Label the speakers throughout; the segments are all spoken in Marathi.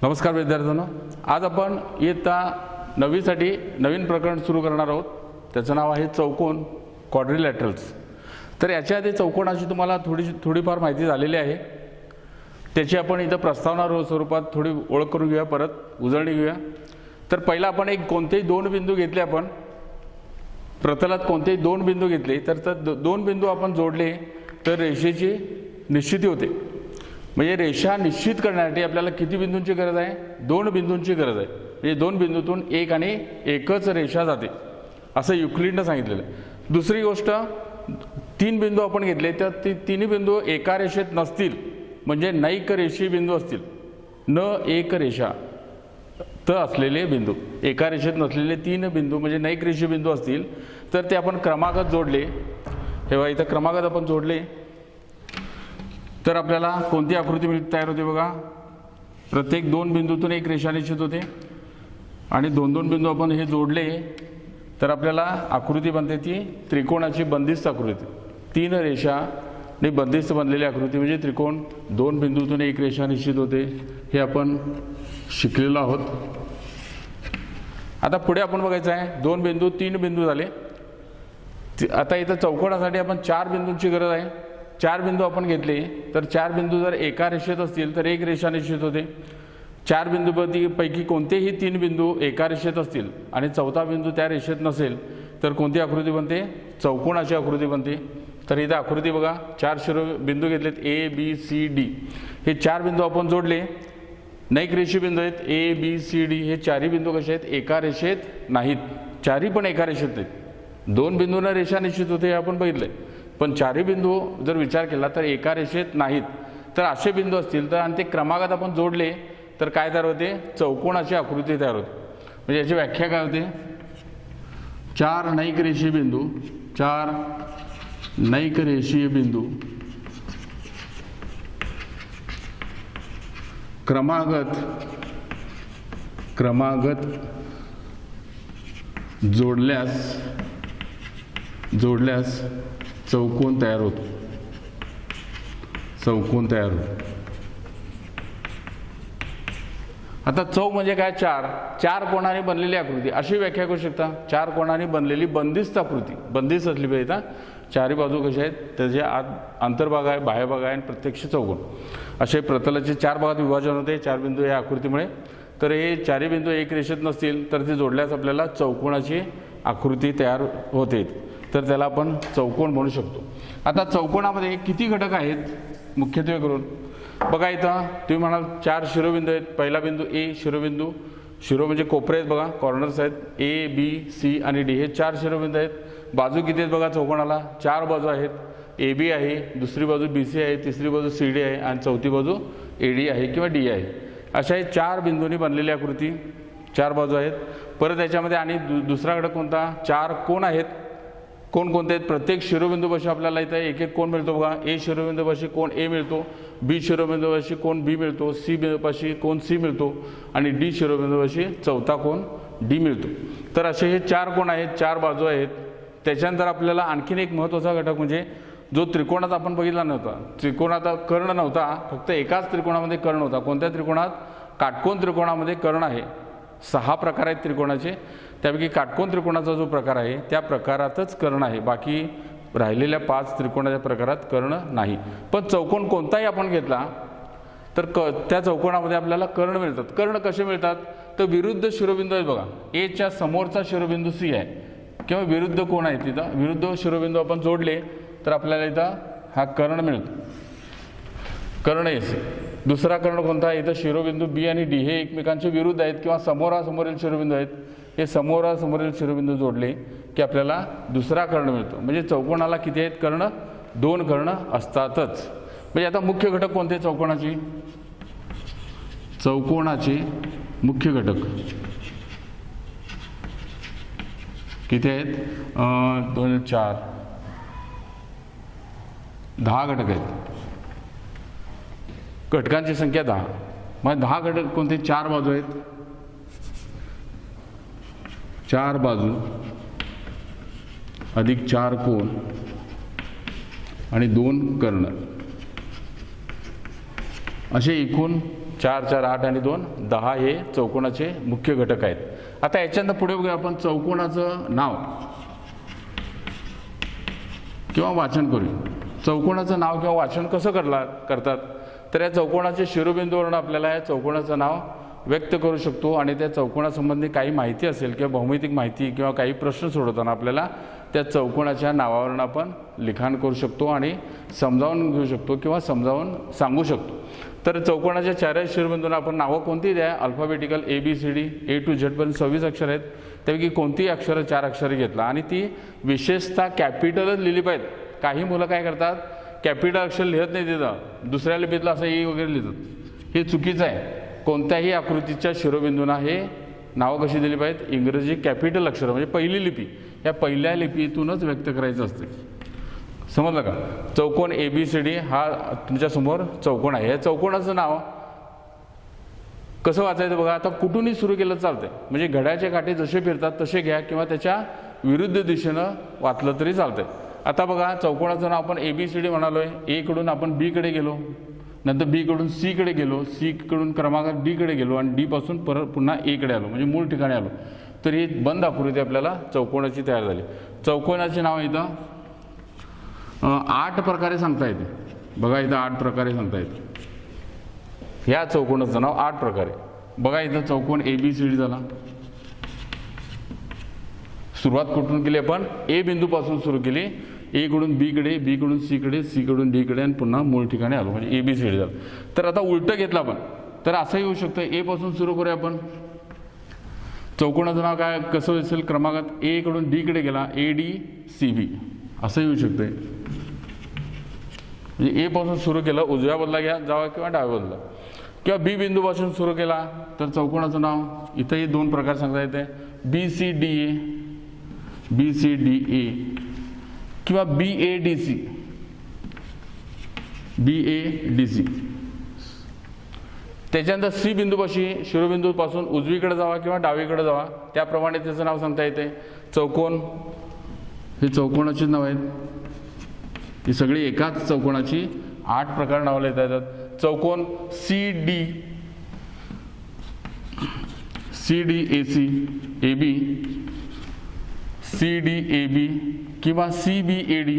Speaker 1: नमस्कार विद्यार्थ्यांनो, आज आपण इयत्ता 9वी साठी नवीन प्रकरण सुरू करणार आहोत। त्याचं नाव आहे चौकोन क्वाड्रिलॅटरल्स। तर याच्या आधी चौकोनाची तुम्हाला थोडीफार माहिती झालेली आहे। त्याची आपण इथं प्रस्तावना स्वरूपात थोडी ओळख करून घेऊया, परत उजळणी घेऊया। तर पहिला आपण कोणतेही दोन बिंदू घेतले, आपण प्रतलात कोणतेही दोन बिंदू घेतले तर दोन बिंदू आपण जोडले तर रेषेची निश्चिती होते। म्हणजे रेषा निश्चित करण्यासाठी आपल्याला किती बिंदूंची गरज आहे? दोन बिंदूंची गरज आहे। म्हणजे दोन बिंदूतून एक आणि एकच रेषा जाते असं युक्लिडने सांगितलेलं आहे। दुसरी गोष्ट, तीन बिंदू आपण घेतले तर ते तिन्ही बिंदू एका रेषेत नसतील, म्हणजे नैक रेषीय बिंदू असतील। न एक रेषा त असलेले बिंदू, एका रेषेत नसलेले तीन बिंदू म्हणजे नैक रेषीय बिंदू असतील तर ते आपण क्रमागत जोडले। हे बघा, इथं क्रमागत आपण जोडले तर आपल्याला कोणती आकृती तयार होते? बघा, प्रत्येक दोन बिंदूतून एक रेषा निश्चित होते आणि दोन दोन बिंदू आपण हे जोडले तर आपल्याला आकृती बनते ती त्रिकोणाची बंदिस्त आकृती। तीन रेषाने बंदिस्त बनलेली आकृती म्हणजे त्रिकोण। दोन बिंदूतून एक रेषा निश्चित होते, हे आपण शिकलेलो आहोत। आता पुढे आपण बघायचं आहे, दोन बिंदू तीन बिंदू झाले। आता इथं चौकोनासाठी आपण चार बिंदूंची गरज आहे। चार बिंदू आपण घेतले तर चार बिंदू जर एका रेषेत असतील तर एक रेषा निश्चित होते। चार बिंदूपैकी कोणतेही तीन बिंदू एका रेषेत असतील आणि चौथा बिंदू त्या रेषेत नसेल तर कोणती आकृती बनते? चौकोनाची आकृती बनते। तर इथं आकृती बघा, चार शिरोबिंदू घेतलेत ए बी सी डी। हे चार बिंदू आपण जोडले, नैक रेषीय बिंदू आहेत ए बी सी डी। हे चारही बिंदू कसे आहेत? एका रेषेत नाहीत, चारही पण एका रेषेत नाहीत। दोन बिंदूंना रेषा निश्चित होते हे आपण बघितलंय, पण चारही बिंदू जर विचार केला तर एका रेषेत नाहीत। तर असे बिंदू असतील तर आणि ते क्रमागत आपण जोडले तर काय तयार होते? चौकोनाची आकृती तयार होते। म्हणजे याची व्याख्या काय होते? चार नैक रेषीय बिंदू, चार नैक रेषीय बिंदू क्रमागत जोडल्यास चौकोन तयार होतो। चौकोन तयार होतो। आता चौ म्हणजे काय? चार, चार कोणाने बनलेली आकृती अशी व्याख्या करू शकता। चार कोणाने बनलेली बंदिस्त आकृती, बंदिस्त असली पाहिजे। चारही बाजू कशा आहेत? त्याचे आत अंतर्भाग आहे, बाह्यभाग आहे आणि प्रत्यक्ष चौकोन असे प्रतलाचे चार भागात विभाजन होते चार बिंदू या आकृतीमुळे। तर हे चारही बिंदू एक रेषेत नसतील तर ते जोडल्यास आपल्याला चौकोनाची आकृती तयार होते, तर त्याला आपण चौकोन म्हणू शकतो। आता चौकोनामध्ये किती घटक आहेत मुख्यत्वे करून? बघा, इथं तुम्ही म्हणाल चार शिरोबिंदू आहेत। पहिला बिंदू ए शिरोबिंदू, शिरो म्हणजे कोपरे आहेत बघा, कॉर्नर्स आहेत ए बी सी आणि डी। हे चार शिरोबिंदू आहेत। बाजू किती आहेत बघा? चौकोनाला चार बाजू आहेत। ए बी आहे, दुसरी बाजू बी सी आहे, तिसरी बाजू सी डी आहे आणि चौथी बाजू ए डी आहे किंवा डी आहे। अशा हे चार बिंदूंनी बनलेली आकृती, चार बाजू आहेत। परत याच्यामध्ये आणि दुसरा घटक कोणता? चार कोण आहेत। कोण कोणते आहेत? प्रत्येक शिरोबिंदूपाशी आपल्याला इथं एक एक कोण मिळतो बघा। ए शिरोबिंदूपाशी कोण ए मिळतो, बी शिरोबिंदूपाशी कोण बी मिळतो, सी बिंदूपाशी कोण सी मिळतो आणि डी शिरोबिंदूपाशी चौथा कोण डी मिळतो। तर असे हे चार कोण आहेत, चार बाजू आहेत। त्याच्यानंतर आपल्याला आणखीन एक महत्त्वाचा घटक म्हणजे जो त्रिकोणात आपण बघितला नव्हता, त्रिकोणात कर्ण नव्हता, फक्त एकाच त्रिकोणामध्ये कर्ण होता। कोणत्या त्रिकोणात? काटकोन त्रिकोणामध्ये कर्ण आहे। सहा प्रकार आहेत त्रिकोणाचे, त्यापैकी काटकोन त्रिकोणाचा जो प्रकार आहे त्या प्रकारातच कर्ण आहे, बाकी राहिलेल्या पाच त्रिकोणाच्या प्रकारात कर्ण नाही। पण चौकोन कोणताही आपण घेतला तर त्या चौकोनामध्ये आपल्याला कर्ण मिळतात। कर्ण कसे मिळतात? तर विरुद्ध शिरोबिंदू आहेत बघा, एच्या समोरचा शिरोबिंदू सी आहे किंवा विरुद्ध कोण आहे तिथं विरुद्ध शिरोबिंदू आपण जोडले तर आपल्याला इथं हा कर्ण मिळतो, कर्ण एस। दुसरा कर्ण कोणता? इथं शिरोबिंदू बी आणि डी हे एकमेकांचे विरुद्ध आहेत किंवा समोरासमोरील शिरोबिंदू आहेत। हे समोरासमोरील शिरोबिंदू जोडले की आपल्याला दुसरा कर्ण मिळतो। म्हणजे चौकोनाला किती आहेत कर्ण? दोन कर्ण असतातच। म्हणजे आता मुख्य घटक कोणते चौकोनाचे? चौकोनाचे मुख्य घटक किती आहेत? 2 4 10 घटक आहेत। घटकांची संख्या 10। मग 10 घटक कोणते? चार बाजू आहेत, चार बाजू अधिक चार कोण आणि दोन कर्ण, असे एकूण 4 4 8 आणि 2 10 हे चौकोनाचे मुख्य घटक आहेत. आता याच्यानंतर पुढे बघूया आपण चौकोनाचं नाव किंवा वाचन करूया. चौकोनाचं नाव किंवा वाचन कसं करतात तर या चौकोनाचे शिरोबिंदूवरून आपल्याला या चौकोनाचं नाव व्यक्त करू शकतो आणि त्या चौकोनासंबंधी काही माहिती असेल किंवा भौमितिक माहिती किंवा काही प्रश्न सोडवताना आपल्याला त्या चौकोनाच्या नावावरून आपण लिखाण करू शकतो आणि समजावून घेऊ शकतो किंवा समजावून सांगू शकतो. तर चौकोनाच्या चारही शिरोबिंदूंना आपण नावं कोणती द्या, alphabetical ABCD A to Z पर्यंत 26 अक्षर आहेत. त्यापैकी कोणतीही अक्षरं 4 अक्षरी घेतला आणि ती विशेषतः कॅपिटलच लिहिली पाहिजेत. काही मुलं काय करतात, कॅपिटल अक्षर लिहत नाही, तिथं दुसऱ्या लिपीतलं असं E वगैरे लिहितात. हे चुकीचं आहे. कोणत्याही आकृतीच्या शिरोबिंदूंना हे नावं कशी दिली पाहिजेत, इंग्रजी कॅपिटल अक्षर म्हणजे पहिली लिपी, या पहिल्या लिपीतूनच व्यक्त करायचं असते. समजलं का? चौकोन ABCD हा तुमच्यासमोर चौकोन आहे. या चौकोनाचं नाव कसं वाचायचं बघा. आता कुठूनही सुरू केलं चालतंय, म्हणजे घड्याळाचे काटे जसे फिरतात तसे घ्या किंवा त्याच्या विरुद्ध दिशेनं वाचलं तरी चालतंय. आता बघा चौकोनाचं नाव आपण ABCD म्हणालोय. A कडून आपण B कडे गेलो, नंतर B कडून C कडे गेलो, C कडून क्रमांक D कडे गेलो आणि D पासून परत पुन्हा A कडे आलो, म्हणजे मूळ ठिकाणी आलो. तर ही बंद आकृती आपल्याला चौकोनाची तयार झाली. चौकोनाचे नाव इथं 8 प्रकारे सांगता येते. बघा इथं 8 प्रकारे सांगता येते. ह्या चौकोनाचं नाव 8 प्रकारे. बघा इथं चौकोन ABCD झाला. सुरुवात कुठून केली आपण, A बिंदूपासून सुरू केली. A कडून B कडे, B कडून C कडे, C कडून D कडे आणि पुन्हा मूळ ठिकाणी आलो, म्हणजे ABCD झालं. तर आता उलटं घेतलं आपण तर असंही होऊ शकतं. A पासून सुरू करूया आपण. चौकोनाचं नाव काय कसं असेल, क्रमांकात A कडून D कडे गेला, ADCB असंही होऊ शकतंय. म्हणजे A पासून सुरू केलं, उजव्या बाजूला घ्या जावा किंवा डाव्या बाजूला, किंवा B बिंदूपासून सुरू केला तर चौकोनाचं नाव इथंही 2 प्रकार सांगता येते, BCDA किंवा BADC. त्याच्यानंतर C बिंदूपाशी शिरोबिंदूपासून उजवीकडे जावा किंवा डावीकडे जावा, त्याप्रमाणे त्याचं नाव सांगता येते. चौकोन हे चौकोनाचे नाव आहेत. ही सगळी एकाच चौकोनाची 8 प्रकार नावं लिहिता येतात. चौकोन CDAC AB, CDAB किंवा CBAD.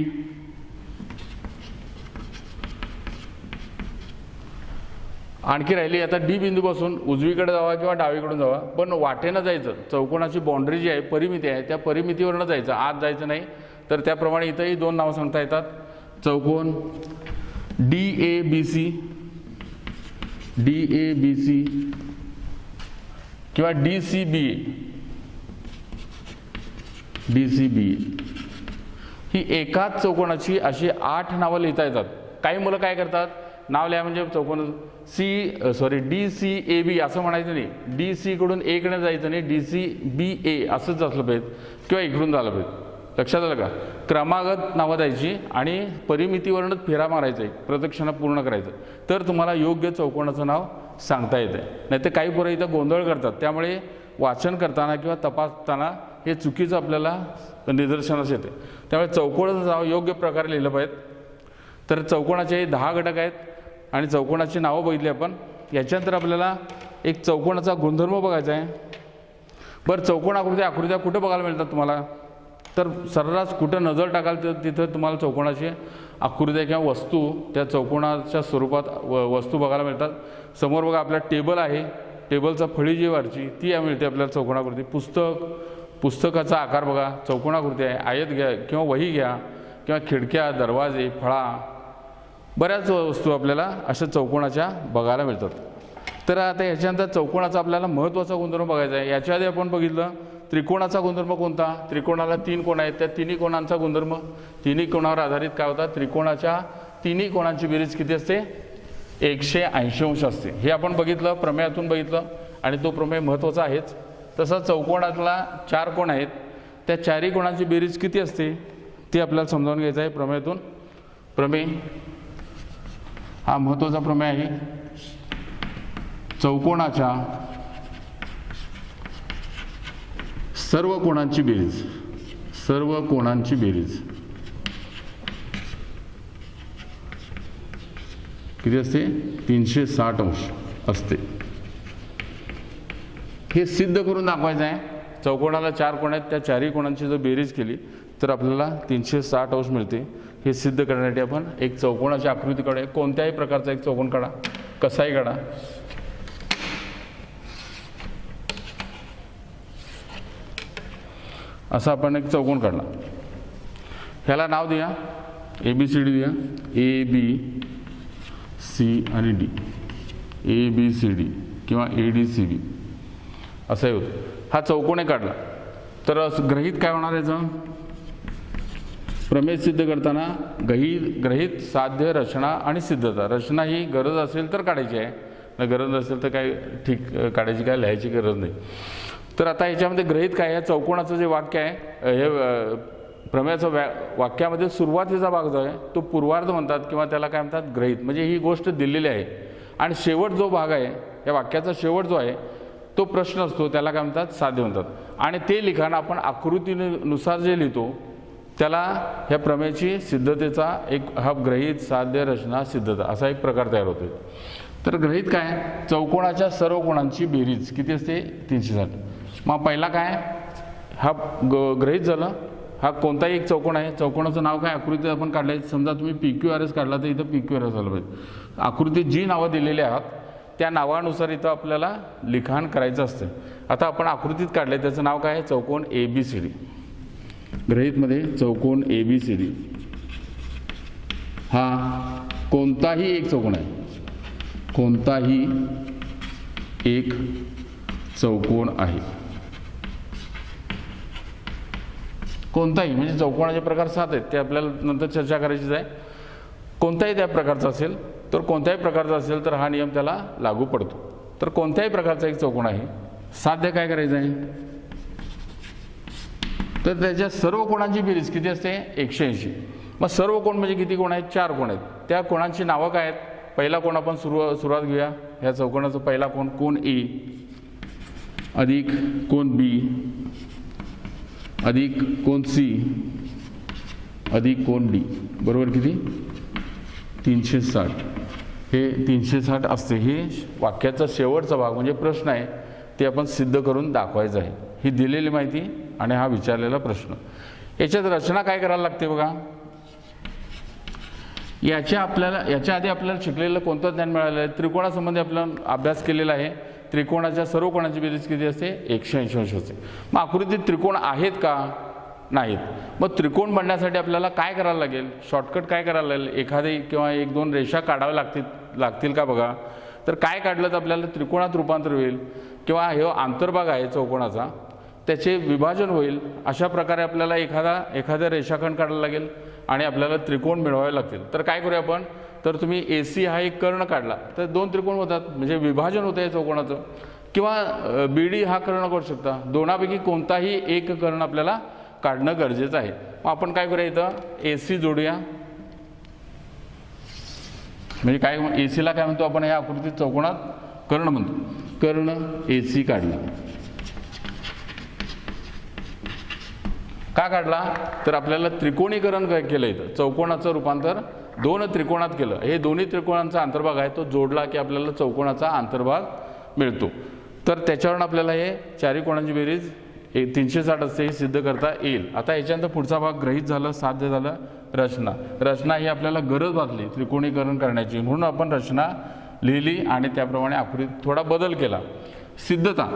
Speaker 1: आणखी राहिली आता D बिंदूपासून उजवीकडे जावा किंवा डावीकडून जावा, पण वाटेनं जायचं. चौकोनाची बाउंड्री जी आहे, परिमिती आहे, त्या परिमितीवरनं जायचं, आत जायचं नाही. तर त्याप्रमाणे इथंही 2 नावं सांगता येतात. चौकोन DABC किंवा DCBA. ही एकाच चौकोनाची अशी 8 नावं लिहिता येतात. काही मुलं काय करतात, नाव लिहा म्हणजे चौकोन DCAB असं म्हणायचं नाही, DC कडून A कडे जायचं नाही, DCBA असंच असलं पाहिजे किंवा इकडून झालं पाहिजे. लक्षात आलं का? क्रमागत नावं द्यायची आणि परिमितीवरूनच फेरा मारायचा, प्रदक्षिणा पूर्ण करायचं, तर तुम्हाला योग्य चौकोनाचं नाव सांगता येतं. नाही तर काही पोरं इथं गोंधळ करतात, त्यामुळे वाचन करताना किंवा तपासताना हे चुकीचं आपल्याला निदर्शनास येते. त्यामुळे चौकोनाचं नाव योग्य प्रकारे लिहिलं पाहिजे. तर चौकोनाचे 10 घटक आहेत आणि चौकोनाची नावं बघितली आपण. याच्यानंतर आपल्याला एक चौकोनाचा गुणधर्म बघायचा आहे. बरं, चौकोन आकृत्या कुठं बघायला मिळतात तुम्हाला, तर सर्रास कुठं नजर टाकाल तर तिथं तुम्हाला चौकोनाची आकृत्या किंवा वस्तू त्या चौकोनाच्या स्वरूपात वस्तू बघायला मिळतात. समोर बघा आपला टेबल आहे, टेबलचा फळी जी वरची ती मिळते आपल्याला चौकोनाकृती. पुस्तकाचा आकार बघा चौकोनाकृती आहे. आयत घ्या किंवा वही घ्या किंवा खिडक्या, दरवाजे, फळा, बऱ्याच वस्तू आपल्याला अशा चौकोनाच्या बघायला मिळतात. तर आता याच्यानंतर चौकोनाचा आपल्याला महत्त्वाचा गुणधर्म बघायचा आहे. याच्या आधी आपण बघितलं त्रिकोणाचा गुणधर्म कोणता, त्रिकोणाला 3 कोण आहेत, त्या तिन्ही कोणांचा गुणधर्म, तिन्ही कोणावर आधारित काय होता, त्रिकोणाच्या तिन्ही कोणांची बेरीज किती असते, 180 अंश असते. हे आपण बघितलं, प्रमेयातून बघितलं आणि तो प्रमेय महत्त्वाचा आहेच. तसंच चौकोनातला 4 कोण आहेत, त्या 4ही कोणांची बेरीज किती असते ती आपल्याला समजावून घ्यायचं आहे प्रमेयातून. प्रमेय हा महत्त्वाचा प्रमेय आहे. चौकोनाच्या सर्व कोणांची बेरीज किती असते, 360 अंश. असते. हे सिद्ध करून दाखवायचं आहे. चौकोनाला 4 कोण आहेत, त्या चारही कोणांची जर बेरीज केली तर आपल्याला 360 अंश मिळते. हे सिद्ध करण्यासाठी आपण एक चौकोनाची आकृती काढूया. कोणत्याही प्रकारचा एक चौकोन काढा, कसाही काढा. असा आपण एक चौकोन काढला. ह्याला नाव द्या ABCD द्या. ABC आणि D, ABCD किंवा ADCB असंही होतं. हा चौकोन काढला तर गृहीत काय होणार याचं? प्रमेय सिद्ध करताना गृहीत साध्य रचना आणि सिद्धता. रचना ही गरज असेल तर काढायची आहे, गरज असेल तर काय ठीक काढायची, काय लिहायची गरज नाही. तर आता याच्यामध्ये गृहीत काय आहे? चौकोनाचं जे वाक्य आहे, हे प्रमेयाचं वाक्यामध्ये सुरुवातीचा भाग जो आहे तो पूर्वार्ध म्हणतात किंवा त्याला काय म्हणतात? गृहीत. म्हणजे ही गोष्ट दिलेली आहे आणि शेवट जो भाग आहे, या वाक्याचा शेवट जो आहे तो प्रश्न असतो, त्याला काय म्हणतात? साध्य म्हणतात. आणि ते लिखाण आपण आकृतीनुसार जे लिहितो त्याला ह्या प्रमेयाची सिद्धतेचा एक हा गृहीत साध्य रचना सिद्धता असा एक प्रकार तयार होतो. तर गृहीत काय? चौकोनाच्या सर्व कोणांची बेरीज किती असते? 360. मग पहिला काय? हा गृहीत झालं. हा कोणताही एक चौकोन आहे. चौकोनाचं नाव काय? आकृतीत आपण काढलंय. समजा तुम्ही PQRS काढला तर इथं PQRS झालं पाहिजे. आकृतीत जी नावं दिलेली आहात त्या नावानुसार इथं आपल्याला लिखाण करायचं असतं. आता आपण आकृतीत काढले त्याचं नाव काय आहे? चौकोन ABCD. गृहीतमध्ये चौकोन ABCD हा कोणताही एक चौकोन आहे. कोणताही एक चौकोन आहे. कोणताही म्हणजे चौकोनाचे प्रकार 7 आहेत, ते आपल्याला नंतर चर्चा करायचीच आहे. कोणताही त्या प्रकारचा असेल तर कोणत्याही प्रकारचा असेल तर हा नियम त्याला लागू पडतो. तर कोणत्याही प्रकारचा एक चौकोन आहे. साध्य काय करायचं आहे? तर त्याच्या सर्व कोणांची बेरीज किती असते? 180. मग सर्व कोण म्हणजे किती कोण आहेत? 4 कोण आहेत. त्या कोणांची नावं काय आहेत? पहिला कोण आपण सुरुवात घेऊया. ह्या चौकोनाचा पहिला कोण? कोण A अधिक कोण B अधिक कोण C अधिक कोण D बरोबर किती? 360. हे 360 असते. हे वाक्याचा शेवटचा भाग म्हणजे प्रश्न आहे, ते आपण सिद्ध करून दाखवायचं आहे. ही दिलेली माहिती आणि हा विचारलेला प्रश्न. याच्यात रचना काय करायला लागते बघा. याच्या आधी आपल्याला शिकलेलं कोणतं ज्ञान मिळालं आहे? त्रिकोणासंबंधी आपला अभ्यास केलेला आहे. त्रिकोणाच्या सर्व कोणाची बेरीज किती असते? 180 अंश असते. मग आकृतीत त्रिकोण आहेत का? नाहीत. मग त्रिकोण बनण्यासाठी आपल्याला काय करायला लागेल? शॉर्टकट काय करायला लागेल? एखादी किंवा 1-2 रेषा काढाव्या लागतील का बघा. तर काय काढलं तर आपल्याला त्रिकोणात रूपांतर होईल किंवा हे आंतरभाग आहे चौकोनाचा त्याचे विभाजन होईल. अशा प्रकारे आपल्याला एखादा रेषाखंड काढायला लागेल आणि आपल्याला त्रिकोण मिळवावे लागतील. तर काय करूया आपण? तर तुम्ही AC हा एक कर्ण काढला तर 2 त्रिकोण होतात, म्हणजे विभाजन होतं आहे चौकोनाचं. किंवा BD हा कर्ण करू शकता. दोनापैकी कोणताही एक कर्ण आपल्याला काढणं गरजेचं आहे. मग आपण काय करूया? इथं AC जोडूया. म्हणजे काय AC ला काय म्हणतो आपण? या आकृतीत चौकोनात कर्ण म्हणतो. कर्ण AC काढला. का काढला? तर आपल्याला त्रिकोणीकरण काय केलं इथं? चौकोनाचं रूपांतर 2 त्रिकोणात केलं. हे दोन्ही त्रिकोणांचा अंतर्भाग आहे तो जोडला की आपल्याला चौकोनाचा अंतर्भाग मिळतो. तर त्याच्यावरून आपल्याला हे चारही कोणांची बेरीज 360 असते हे सिद्ध करता येईल. आता याच्यानंतर पुढचा भाग गृहीत झालं, साध्य झालं. रचना ही आपल्याला गरज भासली त्रिकोणीकरण करण्याची, म्हणून आपण रचना लिहिली आणि त्याप्रमाणे आकृतीत थोडा बदल केला. सिद्धता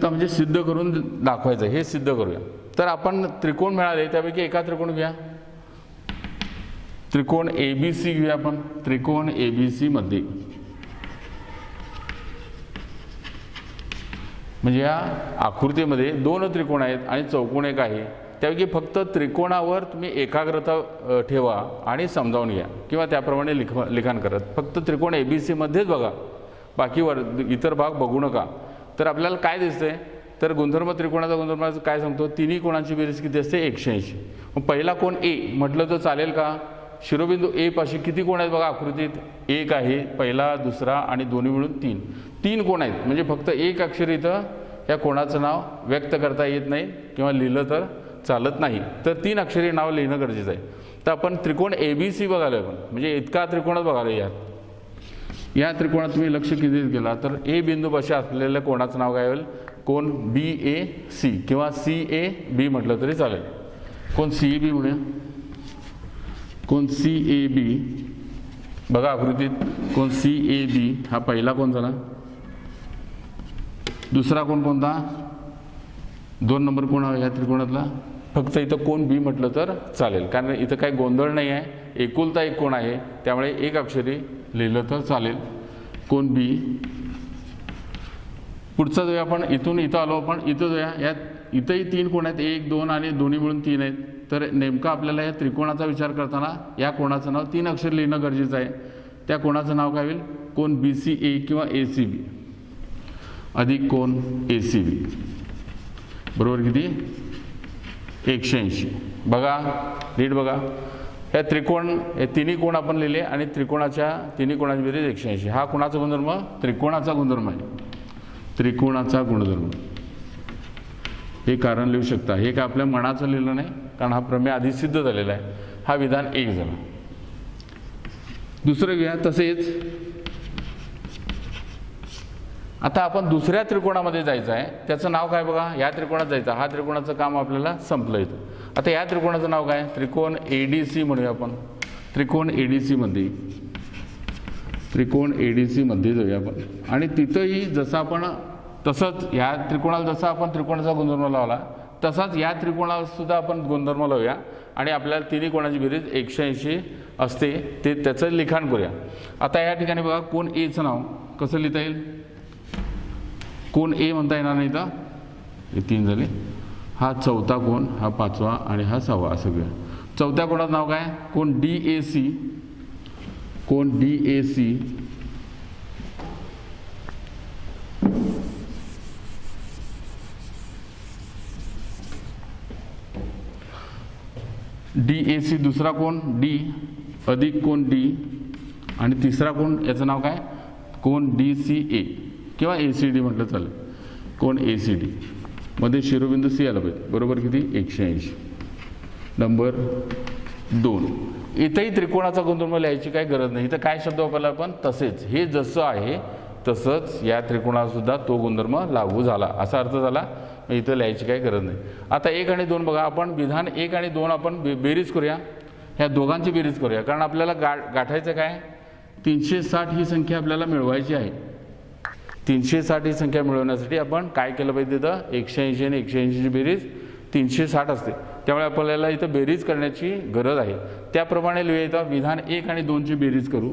Speaker 1: म्हणजे सिद्ध करून दाखवायचं. हे सिद्ध करूया. तर आपण त्रिकोण मिळाले त्यापैकी एका त्रिकोण घ्या. त्रिकोण ABC घेऊया आपण. त्रिकोण ABC मध्ये म्हणजे या आकृतीमध्ये 2 त्रिकोण आहेत आणि चौकोन एक आहे. त्यापैकी फक्त त्रिकोणावर तुम्ही एकाग्रता ठेवा आणि समजावून घ्या किंवा त्याप्रमाणे लिखाण करत. फक्त त्रिकोण ABC मध्येच बघा, बाकीवर इतर भाग बघू नका. तर आपल्याला काय दिसतंय? तर गुणधर्म त्रिकोणाचा गुणधर्म काय सांगतो? तिन्ही कोणांची बेरीज किती असते? 180. मग पहिला कोण A म्हटलं तर चालेल का? शिरोबिंदू A पाशी किती कोण आहेत बघा आकृतीत? 1 आहे, पहिला, दुसरा आणि दोन्ही मिळून 3 कोण आहेत. म्हणजे फक्त एक अक्षर इथं या कोणाचं नाव व्यक्त करता येत नाही किंवा लिहिलं तर चालत नाही तर 3 अक्षरी नाव लिहिणं गरजेचं आहे. तर आपण त्रिकोण ABC बघायला आपण, म्हणजे इतका त्रिकोणच बघायला. या त्रिकोणात तुम्ही लक्ष केंद्रित केला तर ए बिंदूपाशी असलेल्या कोणाचं नाव काय होईल? कोण BAC किंवा CAB म्हटलं तरी चालेल. कोण CAB म्हणूया, कोण CAB बघा आकृतीत, कोण CAB हा पहिला कोण झाला, दुसरा कोण कोणता, 2 नंबर कोण आहे या त्रिकोणातला? फक्त इथं कोण B म्हटलं तर चालेल, कारण इथं काही गोंधळ नाही आहे, एकुलता एक कोण आहे, त्यामुळे एक अक्षरी लिहिलं तर चालेल. कोण B. पुढचा जो आपण इथून इथं आलो, आपण इथं जोया, यात इथंही 3 कोण आहेत, 1 2 आणि दोन्ही मिळून 3 आहेत. तर नेमका आपल्याला या त्रिकोणाचा विचार करताना या कोणाचं नाव 3 अक्षर लिहिणं गरजेचं आहे. त्या कोणाचं नाव काय होईल? कोण BCA किंवा ACB अधिक कोण ACB बरोबर किती? 180. बघा नीट बघा, हे त्रिकोण, हे तिन्ही कोण आपण लिहिले आणि त्रिकोणाच्या तिन्ही कोणाची बेरीज 180. हा कोणाचा गुणधर्म? त्रिकोणाचा गुणधर्म आहे. त्रिकोणाचा गुणधर्म हे कारण लिहू शकता. हे काय आपल्या मनाचं लिहिलं नाही, कारण हा प्रमेय आधी सिद्ध झालेला आहे. हा विधान 1 झाला. दुसरं घ्या तसेच. आता आपण दुसऱ्या त्रिकोणामध्ये जायचं आहे, त्याचं नाव काय बघा. या त्रिकोणात जायचं, हा त्रिकोणाचं काम आपल्याला संपलं इथं. आता या त्रिकोणाचं नाव काय? त्रिकोण ADC म्हणूया आपण. त्रिकोण ADC मध्ये, त्रिकोण ADC मध्ये जाऊया आपण. आणि तिथंही जसं आपण तसंच या त्रिकोणाला जसा आपण त्रिकोणाचा गुणधर्म लावला तसाच या त्रिकोणाला सुद्धा आपण गुणधर्म लावूया आणि आपल्याला तिन्ही कोणाची बेरीज 180 असते, ते त्याचं लिखाण करूया. आता या ठिकाणी बघा, कोण Aचं नाव कसं लिहिता येईल? कोण A म्हणता येणार नाही तर हे 3 झाले. हा चौथा कोण, हा 5वा आणि हा 6वा असं घेऊया. चौथ्या कोणाचं नाव काय? कोण DAC. कोण DAC DAC. दुसरा कोण D अधिक कोण D आणि तिसरा कोण, याचं नाव काय? कोण DCA किंवा ACD म्हटलं चालेल. कोण ACD मध्ये शिरोबिंदू C आला पाहिजे बरोबर किती? 180. नंबर 2. इथंही त्रिकोणाचा गुणधर्म लिहायची काही गरज नाही. इथं काय शब्द वापरला आपण? तसेच. हे जसं आहे तसंच या त्रिकोणाला सुद्धा तो गुणधर्म लागू झाला असा अर्थ झाला. इथं लिहायची काही गरज नाही. आता 1 आणि 2 बघा, आपण विधान 1 आणि 2 आपण बेरीज करूया. ह्या दोघांची बेरीज करूया, कारण आपल्याला गाठायचं काय? 360 ही संख्या आपल्याला मिळवायची आहे. 360 ही संख्या मिळवण्यासाठी आपण काय केलं पाहिजे? तिथं 180 आणि 180ची बेरीज 360 असते, त्यामुळे आपल्याला इथं बेरीज करण्याची गरज आहे. त्याप्रमाणे लिहूया. विधान 1 आणि 2ची बेरीज करू.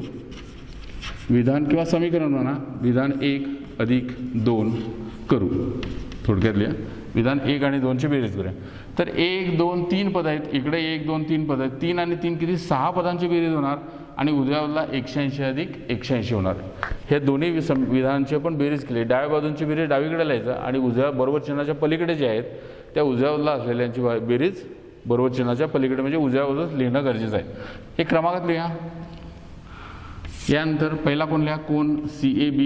Speaker 1: विधान किंवा समीकरण म्हणा, विधान 1 अधिक 2 करू. थोडक्यात लिहा, विधान 1 आणि 2ची बेरीज करूया. तर 1 2 3 पद आहेत, इकडे 1 2 3 पद आहेत. 3 आणि 3 किती? 6 पदांची बेरीज होणार आणि उजव्या बाजूला 180 अधिक 180 होणार. हे दोन्ही विधानांची आपण बेरीज केली. डाव्या बाजूंची बेरीज डावीकडे लिहायचं आणि उजव्या बरोबर चिन्हाच्या पलीकडे जे आहेत त्या उजव्या बाजूला असलेल्यांची बेरीज बरोबर चिन्हाच्या पलीकडे म्हणजे उजव्या बाजूस लिहिणं गरजेचं आहे. हे क्रमांकात लिहा. यानंतर पहिला कोण लिहा? कोण CAB.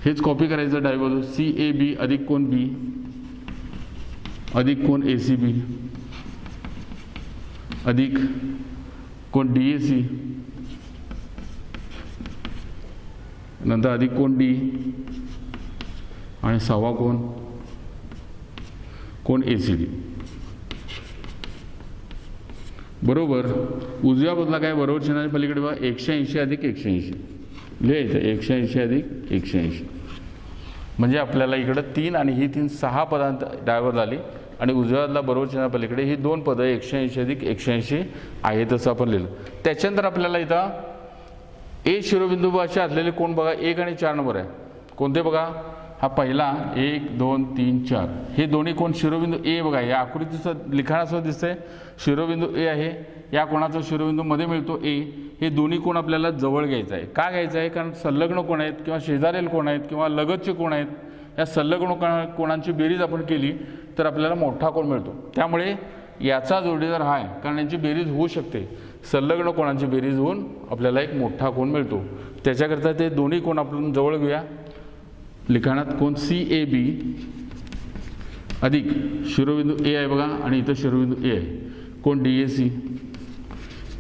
Speaker 1: हेच कॉपी करायचं डावी बाजू. CAB अधिक कोण B अधिक कोण ACB अधिक कोण DAC नंतर अधिक कोण D आणि 6वा कोण ACD बरोबर. उजव्या बाजूला काय? बरोबर चिन्हाच्या पलीकडे बघा 180 अधिक 180 लिहायचं. 180 अधिक 180 म्हणजे आपल्याला इकडं 3 आणि ही 3 6 पदांत डाव्यावर आली आणि उजव्याला बरोबर चिन्हा पलीकडे ही 2 पदं 180 अधिक 180 आहे तसं आपण लिहिलं. त्याच्यानंतर आपल्याला इथं A शिरोबिंदूपाशी असलेले कोण बघा 1 आणि 4 नंबर आहे. कोणते बघा? हा पहिला 1 2 3 4 हे दोन्ही कोण शिरोबिंदू A बघा. या आकृतीचं लिखाणासह दिसतंय शिरोबिंदू A आहे. या कोणाचा शिरोबिंदू मध्ये मिळतो A. हे दोन्ही कोण आपल्याला जवळ घ्यायचं आहे. का घ्यायचं आहे? कारण संलग्न कोण आहेत किंवा शेजारील कोण आहेत किंवा लगतचे कोण आहेत, या संलग्न कोणांची बेरीज आपण केली तर आपल्याला मोठा कोण मिळतो. त्यामुळे याचा जोडीदार हा आहे, कारण यांची बेरीज होऊ शकते. संलग्न कोणांची बेरीज होऊन आपल्याला एक मोठा कोण मिळतो. त्याच्याकरता ते दोन्ही कोण आपण जवळ घेऊया. लिखाणात कोण CAB अधिक शिरोबिंदू ए आहे बघा आणि इथं शिरोबिंदू ए आहे, कोण DAC.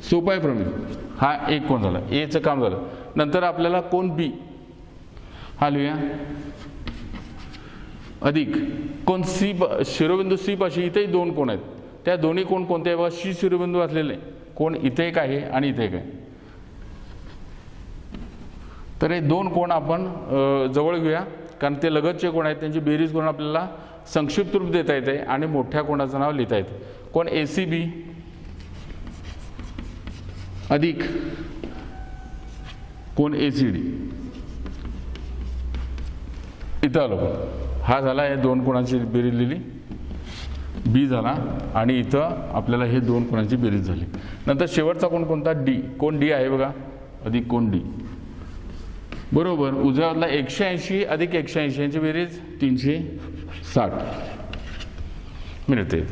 Speaker 1: सोपं आहे प्रमेय. हा एक कोण झाला, एचं काम झालं. नंतर आपल्याला कोण B हा लिहूया, अधिक कोण C, शिरोबिंदू C पाशी इथेही दोन कोण आहेत, त्या दोन्ही कोण कोणते आहे बघा, C शिरोबिंदू असलेले कोण इथे एक आहे आणि इथे एक आहे. तर हे दोन कोण आपण जवळ घेऊया, कारण ते लगतचे कोण आहेत, त्यांची बेरीज करून आपल्याला संक्षिप्त रूप देता येते आणि मोठ्या कोणाचं नाव लिहिता येते. कोण ACB अधिक कोण ACD. इथं आलो पण हा झाला, हे दोन कोणाची बेरीज लिहिली, B झाला आणि इथं आपल्याला हे दोन कोणाची बेरीज झाली. नंतर शेवटचा कोण कोणता, D. कोण D आहे बघा, अधिक कोण D बरोबर. उजव्या बाजूला 180 अधिक 180 यांची बेरीज 360 मिळते.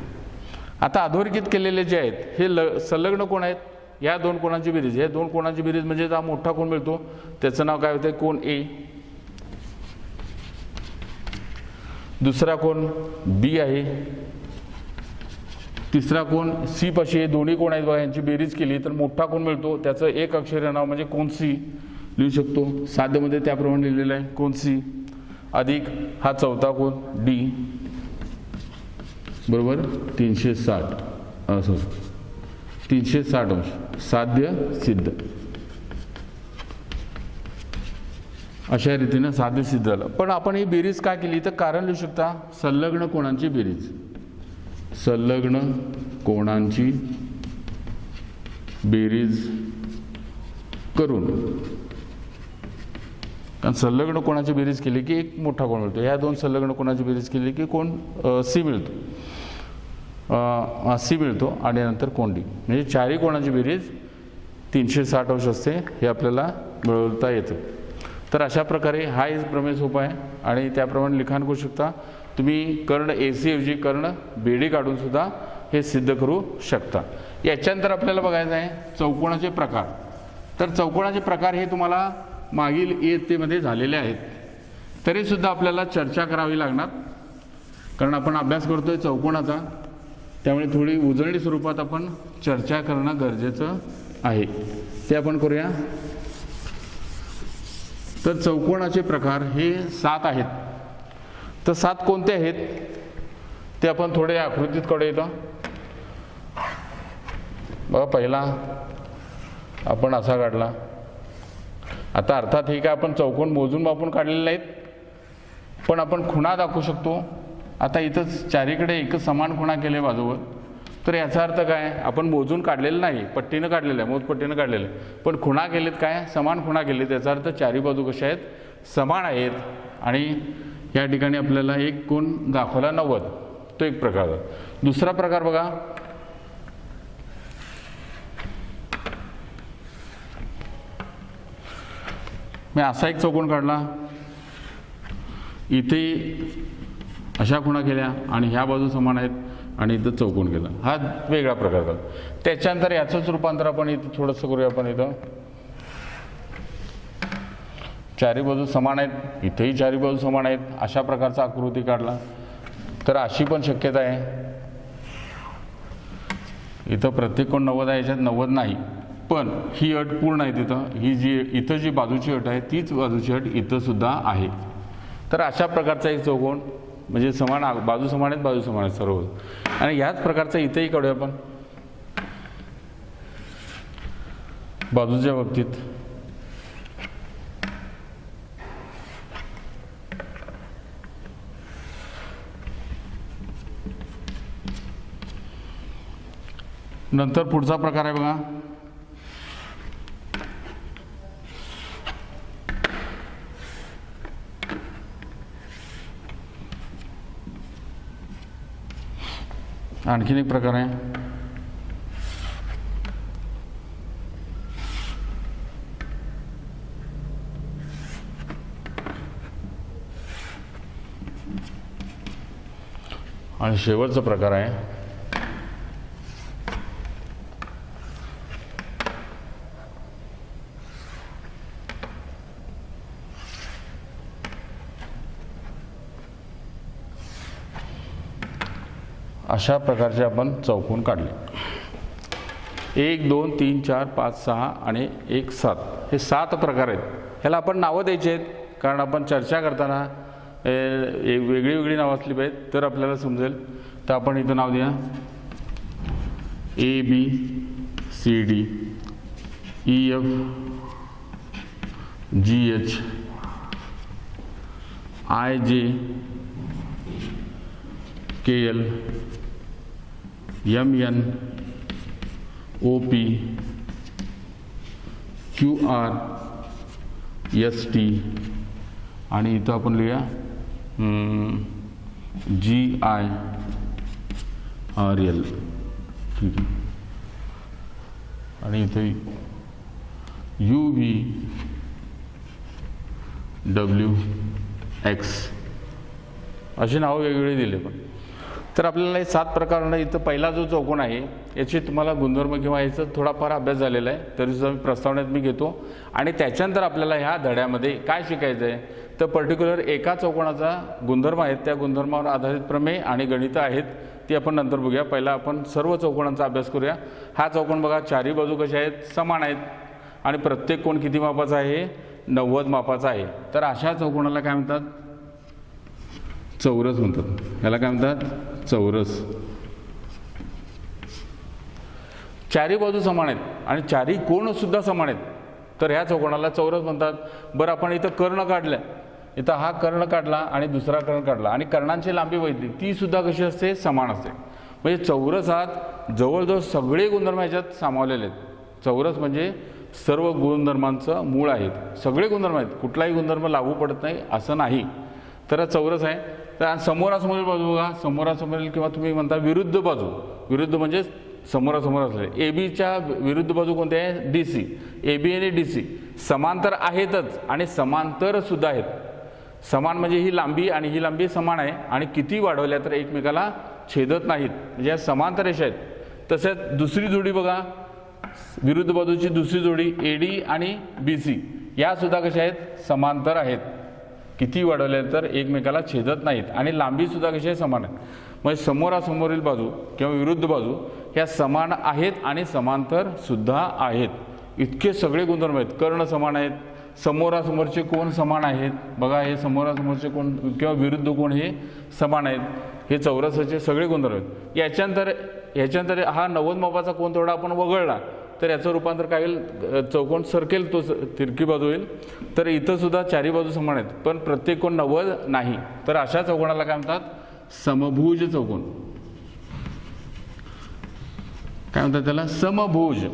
Speaker 1: आता अधोरेखित केलेले जे आहेत हे संलग्न कोण आहेत, या दोन कोणांची बेरीज, या दोन कोणांची बेरीज म्हणजे हा मोठा कोण मिळतो, त्याचं नाव काय होतं, कोण A. दुसरा कोण B आहे, तिसरा कोण C पाशी, हे दोन्ही कोण आहेत बघा, यांची बेरीज केली तर मोठा कोण मिळतो, त्याचं एक अक्षरीय नाव म्हणजे कोण C लिहू शकतो. साध्यमध्ये त्याप्रमाणे लिहिलेलं आहे कोण C अधिक हा चौथा कोण D बरोबर 360 अंश साध्य सिद्ध. अशा रीतीने साध्य सिद्ध झालं. पण आपण ही बेरीज काय केली तर कारण लिहू शकता, संलग्न कोणांची बेरीज, संलग्न कोणांची बेरीज करून, कारण संलग्न कोणाची बेरीज केली की एक मोठा कोण मिळतो, ह्या दोन संलग्न कोणाची बेरीज केली की कोण C मिळतो, C मिळतो आणि नंतर कोण D. म्हणजे चारही कोणाची बेरीज 360 अंश असते, हे आपल्याला मिळवता येतं. तर अशा प्रकारे हा एक प्रमेय सोपा आहे आणि त्याप्रमाणे लिखाण करू शकता तुम्ही. कर्ण AC ऐवजी कर्ण BD काढून सुद्धा हे सिद्ध करू शकता. याच्यानंतर आपल्याला बघायचं आहे चौकोनाचे प्रकार. तर चौकोनाचे प्रकार हे तुम्हाला मागील इयत्तेमध्ये झालेले आहेत, तरीसुद्धा आपल्याला चर्चा करावी लागणार, कारण आपण अभ्यास करतोय चौकोनाचा, त्यामुळे थोडी उजळणी स्वरूपात आपण चर्चा करणं गरजेचं आहे. ते आपण करूया. तर चौकोनाचे प्रकार हे 7 आहेत. तर 7 कोणते आहेत ते आपण थोडे आकृतीत काढू येतो बघा. पहिला आपण असा काढला. आता अर्थात हे काय आपण चौकोन मोजून मापून काढलेले नाहीत, पण आपण खुणा दाखवू शकतो. आता इथं चारीकडे एकच समान खुणा केले बाजूवर, तर याचा अर्थ काय, आपण मोजून काढलेलं नाही, पट्टीनं काढलेलं आहे, मोजपट्टीनं काढलेलं आहे, पण खुणा केलेत काय, समान खुणा केलेत. याचा अर्थ चारी बाजू कशा आहेत, समान आहेत. आणि या ठिकाणी आपल्याला एक कोण दाखवला 90, तो एक प्रकार. दुसरा प्रकार बघा, मी असा एक चौकोन काढला, इथे अशा खुणा केल्या आणि ह्या बाजू समान आहेत आणि इथं चौकोन केला, हा वेगळा प्रकार झाला. त्याच्यानंतर याचंच रूपांतर आपण इथं थोडंसं करूया. आपण इथं चारी बाजू समान आहेत, इथेही चारी बाजू समान आहेत, अशा प्रकारचा आकृती काढला. तर अशी पण शक्यता आहे, इथं प्रत्येक कोण 90 आहे, याच्यात 90 नाही, पण ही अट पूर्ण आहे तिथं. ही जी इथं जी बाजूची अट आहे तीच बाजूची अट इथं सुद्धा आहे. तर अशा प्रकारचा एक चौकोन, म्हणजे समान बाजू समान आहेत, बाजू समान आहेत सर्व. आणि याच प्रकारचा इथेही काढूया आपण बाजूच्या बाबतीत. नंतर पुढचा प्रकार आहे बघा, आणखीन एक प्रकार आहे, आणि शेवटचा प्रकार आहे अशा प्रकारचे आपण चौकोन काढले. 1 2 3 4 5 6 आणि 1 7 हे 7 प्रकार आहेत. ह्याला आपण नावं द्यायची आहेत कारण आपण चर्चा करताना वेगळी वेगळी नावं असली पाहिजेत तर आपल्याला समजेल. तर आपण इथं नाव द्या ABCD EF GH IJ KL MN OP QR ST आणि इथं आपण लिहूया GIRL. ठीक आहे. आणि इथे UVWX अशी नावं वेगवेगळी दिले. पण तर आपल्याला हे 7 प्रकारांना इथं पहिला जो चौकोन आहे याची तुम्हाला गुणधर्म किंवा याचा थोडाफार अभ्यास झालेला आहे तरीसुद्धा मी प्रस्तावनेत मी घेतो. आणि त्याच्यानंतर आपल्याला ह्या धड्यामध्ये काय शिकायचं आहे तर पर्टिक्युलर एका चौकोनाचा गुणधर्म आहेत त्या गुणधर्मावर आधारित प्रमेय आणि गणितं आहेत ती आपण नंतर बघूया. पहिला आपण सर्व चौकोनांचा अभ्यास करूया. हा चौकोन बघा चारही बाजू कशा आहेत समान आहेत आणि प्रत्येक कोण किती मापाचा आहे 90 मापाचा आहे. तर अशा चौकोनाला काय म्हणतात चौरस म्हणतात. याला काय म्हणतात चौरस. चारही बाजू समान आहेत आणि चारही कोण सुद्धा समान आहेत तर ह्या चौकोनाला चौरस म्हणतात. बरं आपण इथं कर्ण काढलं इथं हा कर्ण काढला आणि दुसरा कर्ण काढला आणि कर्णांची लांबी बघितली ती सुद्धा कशी असते समान असते. म्हणजे चौरसात जवळजवळ सगळे गुणधर्म ह्याच्यात सामावलेले आहेत. चौरस म्हणजे सर्व गुणधर्मांचं मूळ आहेत. सगळे गुणधर्म आहेत कुठलाही गुणधर्म लागू पडत नाही असं नाही. तर चौरस आहे. तर समोरासमोरील बाजू बघा समोरासमोरील किंवा तुम्ही म्हणता विरुद्ध बाजू विरुद्ध म्हणजे समोरासमोर असले. ABच्या विरुद्ध बाजू कोणती आहे DC. AB आणि DC समांतर आहेतच आणि समांतर सुद्धा आहेत. समान म्हणजे ही लांबी आणि ही लांबी समान आहे आणि किती वाढवल्या तर एकमेकाला छेदत नाहीत म्हणजे या समांतर रेषा आहेत. तसेच दुसरी जोडी बघा विरुद्ध बाजूची दुसरी जोडी AD आणि BC या सुद्धा कशा आहेत समांतर आहेत. किती वाढवल्या तर एकमेकाला छेदत नाहीत आणि लांबी सुद्धा कशी आहे समान आहे. म्हणजे समोरासमोरील बाजू किंवा विरुद्ध बाजू ह्या समान आहेत आणि समांतर सुद्धा आहेत. इतके सगळे गुणधर्म आहेत. कर्ण समान आहेत. समोरासमोरचे कोण समान आहेत बघा हे समोरासमोरचे कोण किंवा विरुद्ध कोण हे समान आहेत. हे चौरसाचे सगळे गुणधर्म आहेत. याच्यानंतर हा 90 मापाचा कोण थोडा आपण वगळला तर याचं रूपांतर काय होईल चौकोन सरकेल तो तिरकी बाजू होईल. तर इथं सुद्धा चारही बाजू समान आहेत पण प्रत्येक कोण 90 नाही. तर अशा चौकोनाला काय म्हणतात समभुज चौकोन. काय म्हणतात त्याला समभुज.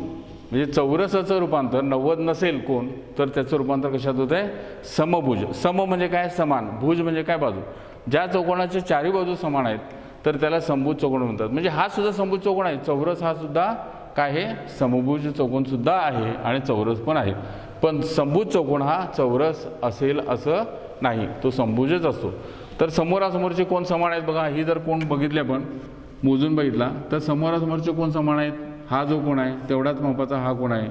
Speaker 1: म्हणजे चौरसाचं रूपांतर 90 नसेल कोण तर त्याचं रूपांतर कशात होत आहे समभुज. सम म्हणजे काय समान भुज म्हणजे काय बाजू. ज्या चौकोनाच्या चारही बाजू समान आहेत तर त्याला समभुज चौकोन म्हणतात. म्हणजे हा सुद्धा समभुज चौकोन आहे. चौरस हा सुद्धा काय आहे समभुज चौकोन सुद्धा आहे आणि चौरस पण आहे. पण समभुज चौकोन हा चौरस असेल असं नाही तो समभुजच असतो. तर समोरासमोरचे कोण समान आहेत बघा. ही जर कोण बघितले आपण मोजून बघितला तर समोरासमोरचे कोण समान आहेत. हा जो कोण आहे तेवढाच मापाचा हा कोण आहे.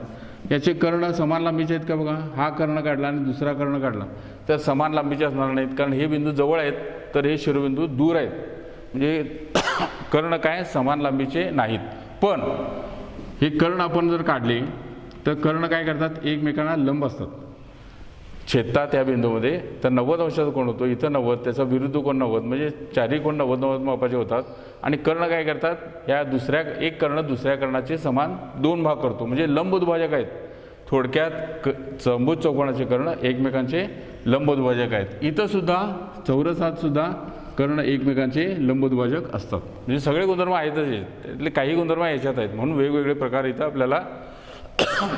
Speaker 1: याचे कर्ण समान लांबीचे आहेत का बघा. हा कर्ण काढला आणि दुसरा कर्ण काढला तर समान लांबीचे असणार नाहीत कारण हे बिंदू जवळ आहेत तर हे शिरोबिंदू दूर आहेत. म्हणजे कर्ण काय समान लांबीचे नाहीत. पण हे कर्ण आपण जर काढले तर कर्ण काय करतात एकमेकांना लंब असतात छेदतात त्या बिंदूमध्ये. तर 90 अंशाचा कोण होतो इथं 90 त्याचा विरुद्ध कोण 90 म्हणजे चारही कोण 90 मापाचे होतात. आणि कर्ण काय करतात या एक कर्ण दुसऱ्या कर्णाचे समान 2 भाग करतो म्हणजे लंब दुभाजक आहेत. थोडक्यात समभुज चौकोनाचे कर्ण एकमेकांचे लंब दुभाजक आहेत. इथं सुद्धा चौरसात सुद्धा कर्ण एकमेकांचे लंब दुभाजक असतात. म्हणजे सगळे गुणधर्म आहेतच त्यातले काही गुणधर्म याच्यात आहेत म्हणून वेगवेगळे प्रकार इथं आपल्याला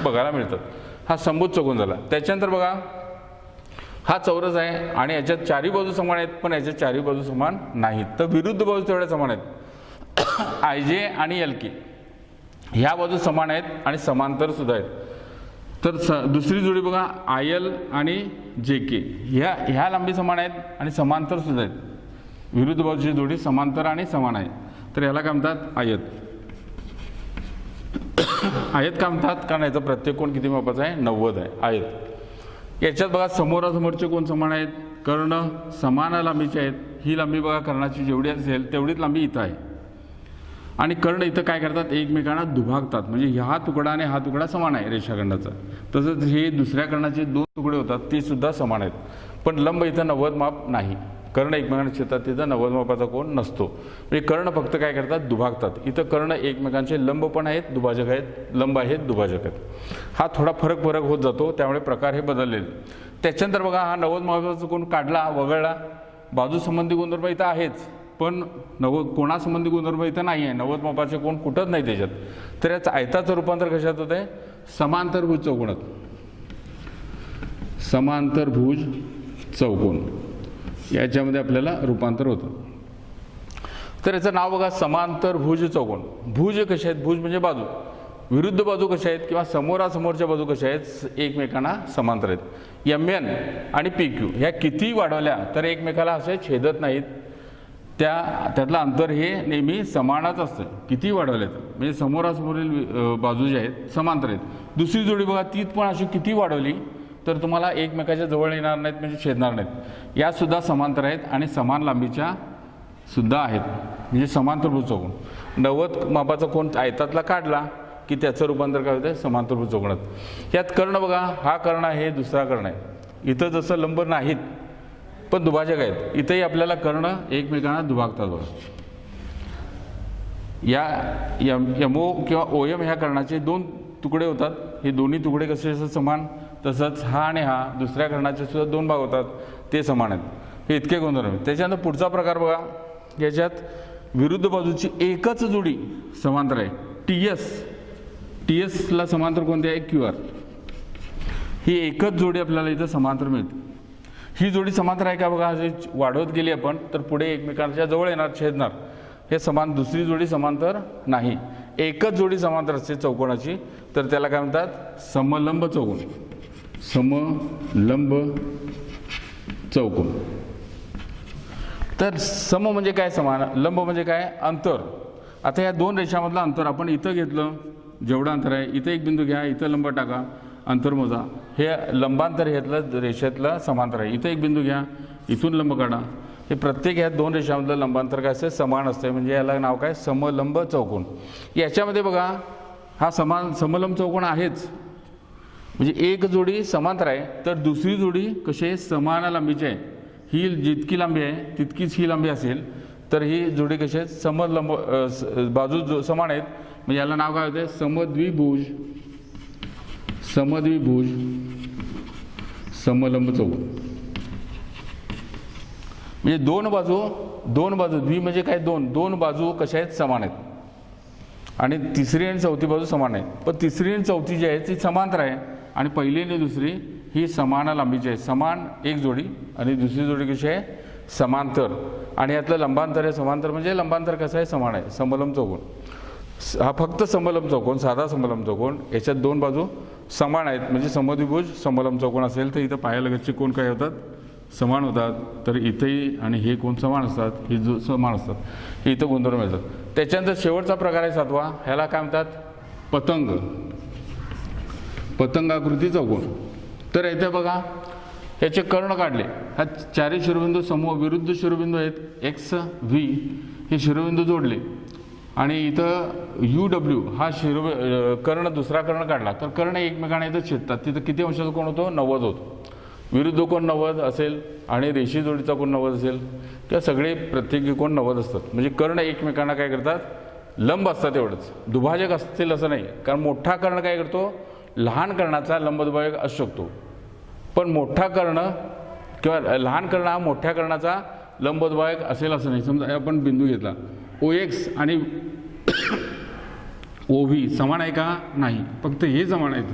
Speaker 1: बघायला मिळतात. हा समभुज चौकोन झाला. त्याच्यानंतर बघा हा चौरस आहे आणि याच्यात चारही बाजू समान आहेत पण याच्यात चारही बाजू समान नाहीत. तर विरुद्ध बाजू तेवढ्या समान आहेत. IJ आणि LK ह्या बाजू समान आहेत आणि समांतर सुद्धा आहेत. तर दुसरी जोडी बघा IL आणि JK ह्या लांबी समान आहेत आणि समांतर सुद्धा आहेत. विरुद्ध बाजूची जोडी समांतर आणि समान आहे. तर याला काय म्हणतात आयत. आयत का म्हणतात कारण याचा प्रत्येक कोण किती मापाचा आहे 90 आहे आयत. याच्यात बघा समोरासमोरचे कोण समान आहेत. कर्ण समान लांबीचे आहेत. ही लांबी बघा कर्णाची जेवढी असेल तेवढीच लांबी इथं आहे. आणि कर्ण इथं काय करतात, एकमेकांना दुभागतात. म्हणजे हा तुकडा आणि हा तुकडा समान आहे रेषाखंडाचा. तसंच हे दुसऱ्या कर्णाचे 2 तुकडे होतात ते सुद्धा समान आहेत. पण लंब इथं 90 माप नाही. कर्ण एकमेकांना छेदतात तिथं 90 मापाचा कोण नसतो. म्हणजे कर्ण फक्त काय करतात, दुभागतात. इथं कर्ण एकमेकांचे लंब पण आहेत, दुभाजक आहेत, लंब आहेत, दुभाजक आहेत. हा थोडा फरक होत जातो, त्यामुळे प्रकार हे बदललेले. त्याच्यानंतर बघा, हा 90 मापाचा कोण काढला, वगळला. बाजू संबंधी गुणधर्म इथं आहेच, पण कोणासंबंधी गुणधर्म इथं नाही आहे. 90 मापाचे कोण कुठंच नाही त्याच्यात. तर याचं आयताचं रूपांतर कशात होत आहे, समांतरभुज चौकोनात. समांतरभुज चौकोन याच्यामध्ये आपल्याला रूपांतर होतं. तर याचं नाव बघा, समांतरभुज चौकोन. भुज कसे आहेत, भुज म्हणजे बाजू. विरुद्ध बाजू कशा आहेत किंवा समोरासमोरच्या बाजू कशा आहेत, एकमेकांना समांतर आहेत. MN आणि PQ ह्या किती वाढवल्या तर एकमेकाला असे छेदत नाहीत. त्यातलं अंतर हे नेहमी समानच असतं, किती वाढवलेत. म्हणजे समोरासमोरील बाजू ज्या आहेत समांतर आहेत. दुसरी जोडी बघा, ती पण अशी किती वाढवली तर तुम्हाला एकमेकाच्या जवळ येणार नाहीत, म्हणजे छेदणार नाहीत. या सुद्धा समांतर आहेत आणि समान लांबीच्या सुद्धा आहेत. म्हणजे समांतरभुज चौकोन. 90 मापाचा कोण आयतातला काढला की त्याचं रूपांतर काय होतं, समांतरभुज चौकोनात. यात कर्ण बघा, हा कर्ण आहे, दुसरा कर्ण आहे. इथं जसं लंब नाहीत पण दुभाजक आहेत, इथंही आपल्याला कर्ण एकमेकांना दुभागतात बघा. या MO किंवा OM ह्या कर्णाचे 2 तुकडे होतात. हे दोन्ही तुकडे कसे समान, तसंच हा आणि हा दुसऱ्या कर्णाचे सुद्धा 2 भाग होतात, ते समान आहेत. हे इतके गुणधर्म आहेत. त्याच्यानंतर पुढचा प्रकार बघा, याच्यात विरुद्ध बाजूची एकच जोडी समांतर आहे. TS ला समांतर कोणते आहे, QR. ही एकच जोडी आपल्याला इथं समांतर मिळते. ही जोडी समांतर आहे का बघा, जे वाढवत गेली आपण तर पुढे एकमेकांच्या जवळ येणार, छेदणार. हे समान, दुसरी जोडी समांतर नाही. एकच जोडी समांतर असते चौकोनाची, तर त्याला काय म्हणतात, समलंब चौकोन. समलंब चौकोन. तर सम म्हणजे काय, समान. लंब म्हणजे काय, अंतर. आता या 2 रेषामधलं अंतर आपण इथं घेतलं, जेवढं अंतर आहे, इथं एक बिंदू घ्या, इथं लंब टाका, अंतर मोजा. हे लंबांतर घेतलं रेषेतलं समांतर आहे. इथं एक बिंदू घ्या, इथून लंब काढा. हे प्रत्येक ह्या 2 रेषांमधलं लंबांतर काय असते, समान असते. म्हणजे याला नाव काय, समलंब चौकोन. याच्यामध्ये बघा, हा समलंब चौकोन आहेच. म्हणजे एक जोडी समांतर आहे तर दुसरी जोडी कशी आहे, समान लांबीची आहे. ही जितकी लांबी आहे तितकीच ही लांबी असेल तर ही जोडी कशी आहे, समलंब, बाजू समान आहेत. म्हणजे याला नाव काय होते, समद्विभुज. समद्विभुज समलंब चौकोन. म्हणजे दोन बाजू द्वि म्हणजे काय, दोन बाजू कशा आहेत, समान आहेत. आणि तिसरी आणि चौथी बाजू समान आहे. पण तिसरी आणि चौथी जी आहे ती समांतर आहे आणि पहिली आणि दुसरी ही समान लांबीची आहे. समान एक जोडी आणि दुसरी जोडी कशी आहे, समांतर. आणि यातलं लंबांतर आहे, समांतर म्हणजे लंबांतर कसं आहे, समान आहे. समलंब चौकोन हा फक्त समलंब चौकोन, साधा समलंब चौकोन. याच्यात 2 बाजू समान आहेत. म्हणजे समद्विभुज समलंब चौकोन असेल तर इथं पायालगतचे कोण काय होतात, समान होतात. तर इथेही आणि हे कोण समान असतात, हे जो समान असतात. हे इथं गुणधर्म मिळतात. त्याच्यानंतर शेवटचा प्रकार आहे 7वा. ह्याला काय म्हणतात, पतंग. पतंगाकृती चौकोन. तर इथे बघा, याचे कर्ण काढले. हा 4 शिरोबिंदू समूह विरुद्ध शिरोबिंदू आहेत, X, V. हे शिरोबिंदू जोडले आणि इथं UW हा कर्ण, दुसरा कर्ण काढला तर कर्ण एकमेकांना इथं छेदतात. तिथं किती अंशाचा कोण होतो, 90 होतो. विरुद्ध कोण 90 असेल आणि रेषी जोडीचा कोण 90 असेल किंवा सगळे प्रत्येकी कोण 90 असतात. म्हणजे कर्ण एकमेकांना काय करतात, लंब असतात. एवढंच, दुभाजक असतील असं नाही. कारण मोठा कर्ण काय करतो, लहान कर्णाचा लंबदुभाजक असू शकतो. पण मोठा कर्ण किंवा लहान कर्ण हा मोठ्या कर्णाचा लंबदुभाजक असेल असं नाही. समजा आपण बिंदू घेतला, OX आणि OV समान आहे का, नाही. फक्त हे समान आहेत.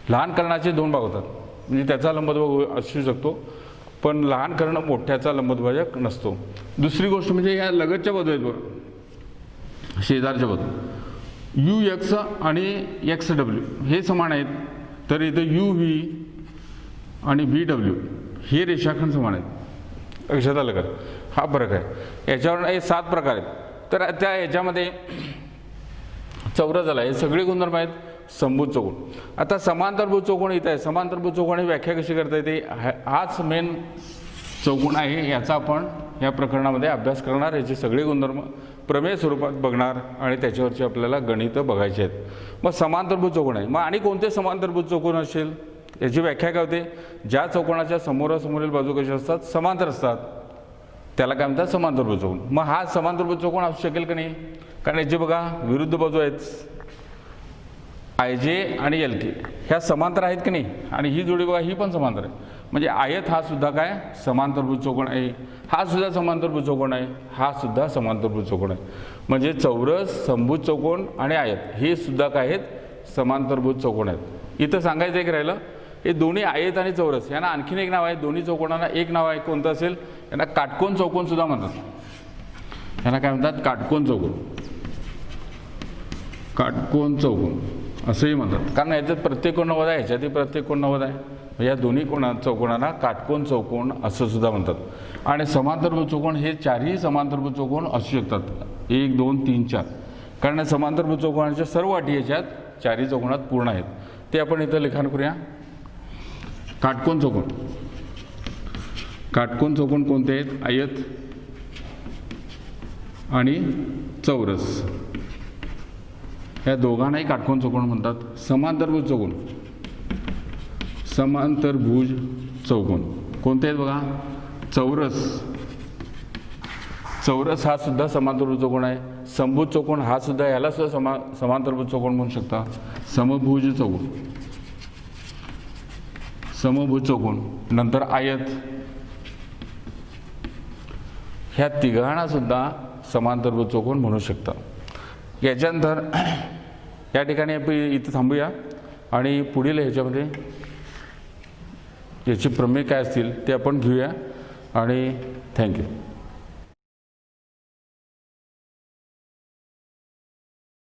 Speaker 1: लहान कर्णाचे 2 भाग होतात म्हणजे त्याचा लंबदुभाजक असू शकतो, पण लहान कर्ण मोठ्याचा लंबदुभाजक नसतो. दुसरी गोष्ट म्हणजे या लगतच्या बाजू आहेत बघा, शेजारच्या बाजू. UX आणि XW हे समान आहेत. तर इथं UV आणि VW हे रेषाखंड समान आहेत. लक्षात आलं का, हा फरक आहे. याच्यावर हे 7 प्रकार आहेत. तर त्या याच्यामध्ये चौरस झाला. हे सगळे गुणधर्म आहेत समभुज चौकोन. आता समांतरभुज चौकोन इथं आहे. समांतरभुज चौकोनाची व्याख्या कशी करता येते, हाच मेन चौकोन आहे. याचा आपण या प्रकरणामध्ये अभ्यास करणार. याचे सगळे गुणधर्म प्रमेय स्वरूपात बघणार आणि त्याच्यावरची आपल्याला गणितं बघायची आहेत। मग समांतरभुज चौकोन आहे, मग आणि कोणते समांतरभुज चौकोन असेल याची व्याख्या काय होते? ज्या चौकोनाच्या समोरासमोरील बाजू कशा असतात? समांतर असतात, त्याला काय म्हणतात? समांतरभुज चौकोन। मग हा समांतरभुज चौकोन असू शकेल का नाही? कारण याची बघा विरुद्ध बाजू आहेत, IJ आणि LK ह्या समांतर आहेत की नाही, आणि ही जोडी बघा ही पण समांतर आहे, म्हणजे आयत हा सुद्धा काय समांतरभुज चौकोन आहे, हा सुद्धा समांतरभुज चौकोन आहे, हा सुद्धा समांतरभुज चौकोन आहे। म्हणजे चौरस, समभुज चौकोन आणि आयत हे सुद्धा काय आहेत? समांतरभुज चौकोन आहेत। इथं सांगायचं एक राहिलं, हे दोन्ही आयत आणि चौरस यांना आणखीन एक नाव आहे, दोन्ही चौकोनांना एक नाव आहे, कोणतं असेल? यांना काटकोन चौकोन सुद्धा म्हणतात। यांना काय म्हणतात? काटकोन चौकोन, काटकोन चौकोन असंही म्हणतात, कारण याच्यात प्रत्येक कोण 90 आहे, ह्याच्यातही प्रत्येक कोण 90 आहे, या दोन्ही चौकोनांना काटकोन चौकोन असं सुद्धा म्हणतात। आणि समांतरभुज चौकोन हे चारही समांतरभुज चौकोन असू शकतात, 1 2 3 4, कारण समांतरभुज चौकोनाच्या सर्व अटी याच्यात चारही चौकोनात पूर्ण आहेत, ते आपण इथं लिखाण करूया। काटकोन चौकोन, काटकोन चौकोन कोणते आहेत? आयत आणि चौरस या दोघांनाही काटकोन चौकोन म्हणतात। समांतरभुज चौकोन, समांतरभुज चौकोन कोणते आहेत बघा? चौरस, चौरस हा सुद्धा समांतरभुज चौकोन आहे। समभुज चौकोन हा सुद्धा, याला सुद्धा समांतरभुज चौकोन म्हणू शकता। समभुज चौकोन, समभुज चौकोन, नंतर आयत, ह्या तिघांना सुद्धा समांतरभुज चौकोन म्हणू शकता। याच्यानंतर या ठिकाणी आपण इथं थांबूया आणि पुढील ह्याच्यामध्ये याची प्रमेय काय असतील ते आपण घेऊया, आणि थँक्यू।